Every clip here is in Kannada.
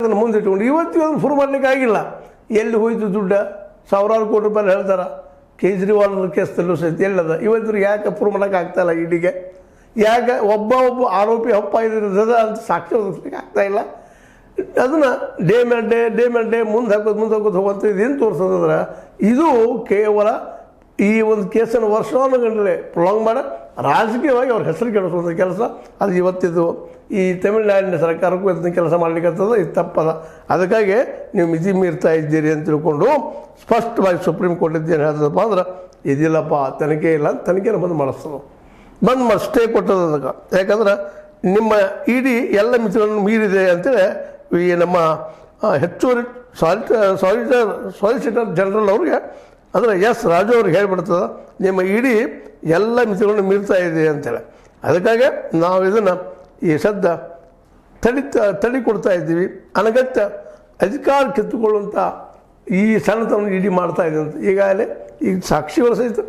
ಅದನ್ನು ಮುಂದಿಟ್ಕೊಂಡು ಇವತ್ತಿಗೂ ಅದನ್ನು ಪ್ರೂವ್ ಮಾಡಲಿಕ್ಕೆ ಆಗಿಲ್ಲ. ಎಲ್ಲಿ ಹೋಯ್ತು ದುಡ್ಡು? ಸಾವಿರಾರು ಕೋಟಿ ರೂಪಾಯಿ ಹೇಳ್ತಾರೆ. ಕೇಜ್ರಿವಾಲ್ ಕೇಸಲ್ಲೂ ಸಹಿತ ಎಲ್ಲದ ಇವತ್ತು ಯಾಕೆ ಪ್ರೂವ್ ಮಾಡೋಕೆ ಆಗ್ತಾಯಿಲ್ಲ ಇಡಿಗೆ? ಯಾಕೆ ಒಬ್ಬ ಆರೋಪಿ ಹಪ್ಪ ಇದ್ರದ ಅಂತ ಸಾಕ್ಷಿ ಒದಗಿಸ್ಲಿಕ್ಕೆ ಆಗ್ತಾಯಿಲ್ಲ? ಅದನ್ನು ಡೇ ಮೇಲೆ ಡೇ ಮುಂದೆ ಹಾಕೋದು ಹೋಗುವಂಥ ಇದೇನು ತೋರಿಸೋದಂದ್ರೆ ಇದು ಕೇವಲ ಈ ಒಂದು ಕೇಸನ್ನು ವರ್ಷಾನುಗಟ್ಟಲೆ ಪ್ರೊಲಾಂಗ್ ಮಾಡಿ ರಾಜಕೀಯವಾಗಿ ಅವ್ರ ಹೆಸರು ಕೆಡಿಸುವಂಥ ಕೆಲಸ ಅದು ಇವತ್ತಿದು ಈ ತಮಿಳುನಾಡಿನ ಸರ್ಕಾರಕ್ಕೂ ಇದನ್ನ ಕೆಲಸ ಮಾಡಲಿಕ್ಕತ್ತದ. ಇದು ತಪ್ಪದ. ಅದಕ್ಕಾಗಿ ನೀವು ಮಿತಿ ಮೀರ್ತಾ ಇದ್ದೀರಿ ಅಂತ ತಿಳ್ಕೊಂಡು ಸ್ಪಷ್ಟವಾಗಿ ಸುಪ್ರೀಂ ಕೋರ್ಟ್ ಏನು ಹೇಳ್ತದಪ್ಪ ಅಂದ್ರೆ ಇದಿಲ್ಲಪ್ಪ, ತನಿಖೆ ಇಲ್ಲ ಅಂತ ತನಿಖೆನ ಬಂದ್ ಮಾಡಿಸ್ತದೆ. ಬಂದ್ ಮಾಡಿ ಸ್ಟೇ ಕೊಟ್ಟದ ಅದಕ್ಕೆ. ಯಾಕಂದ್ರೆ ನಿಮ್ಮ ಇಡೀ ಎಲ್ಲ ಮಿತಿಗಳನ್ನು ಮೀರಿದೆ ಅಂತೇಳಿ ಈ ನಮ್ಮ ಹೆಚ್ಚುವರಿ ಸಾಲಿಸಿಟರ್ ಜನರಲ್ ಅವ್ರಿಗೆ ಅಂದರೆ ಎಸ್ ರಾಜು ಅವ್ರಿಗೆ ಹೇಳ್ಬಿಡ್ತದೆ, ನಿಮ್ಮ ಇಡೀ ಎಲ್ಲ ಮಿತಿಗಳನ್ನು ಮೀರ್ತಾ ಇದೆ ಅಂತೇಳಿ. ಅದಕ್ಕಾಗಿ ನಾವು ಇದನ್ನು ಈ ಸದ್ದ ತಡಿ ಕೊಡ್ತಾ ಇದ್ದೀವಿ. ಅನಗತ್ಯ ಅಧಿಕಾರ ಕಿತ್ತುಕೊಳ್ಳುವಂಥ ಈ ಸಣ್ಣತನ ಇಡಿ ಮಾಡ್ತಾ ಇದೆ ಅಂತ ಈಗಾಗಲೇ ಈಗ ಸಾಕ್ಷಿಗಳು ಸಹಿತ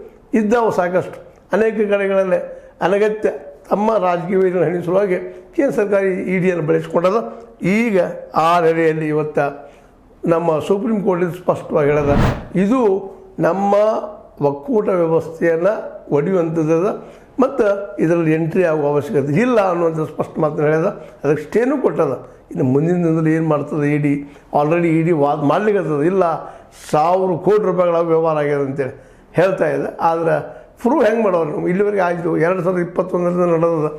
ಇದ್ದಾವೆ ಸಾಕಷ್ಟು. ಅನೇಕ ಕಡೆಗಳಲ್ಲೇ ಅನಗತ್ಯ ತಮ್ಮ ರಾಜಕೀಯ ಹಣಿ ಸಲುವಾಗಿ ಕೇಂದ್ರ ಸರ್ಕಾರ ಇಡಿಯನ್ನು ಬೆಳೆಸ್ಕೊಂಡದ. ಈಗ ಆ ನೆಲೆಯಲ್ಲಿ ಇವತ್ತು ನಮ್ಮ ಸುಪ್ರೀಂ ಕೋರ್ಟ್ ಸ್ಪಷ್ಟವಾಗಿ ಹೇಳದ ಇದು ನಮ್ಮ ಒಕ್ಕೂಟ ವ್ಯವಸ್ಥೆಯನ್ನು ಒಡೆಯುವಂಥದ್ದು ಮತ್ತು ಇದರಲ್ಲಿ ಎಂಟ್ರಿ ಆಗುವ ಅವಶ್ಯಕತೆ ಇಲ್ಲ ಅನ್ನುವಂಥ ಸ್ಪಷ್ಟ ಮಾತನ್ನು ಹೇಳ್ಯದ. ಅದಕ್ಕೆ ಸ್ಟೇನೂ ಕೊಟ್ಟದ. ಇನ್ನು ಮುಂದಿನ ದಿನದಲ್ಲಿ ಏನು ಮಾಡ್ತದೆ ಇಡಿ? ಆಲ್ರೆಡಿ ಇಡಿ ವಾದ ಮಾಡ್ಲಿಕ್ಕತ್ತದ. ಇಲ್ಲ 1000 ಕೋಟಿ ರೂಪಾಯಿಗಳ ವ್ಯವಹಾರ ಆಗ್ಯದ ಅಂತೇಳಿ ಹೇಳ್ತಾ ಇದೆ. ಆದರೆ ಪ್ರೂವ್ ಹೆಂಗೆ ಮಾಡೋರು? ಇಲ್ಲಿವರೆಗೆ ಆಯಿತು 2021 ನಡೆದ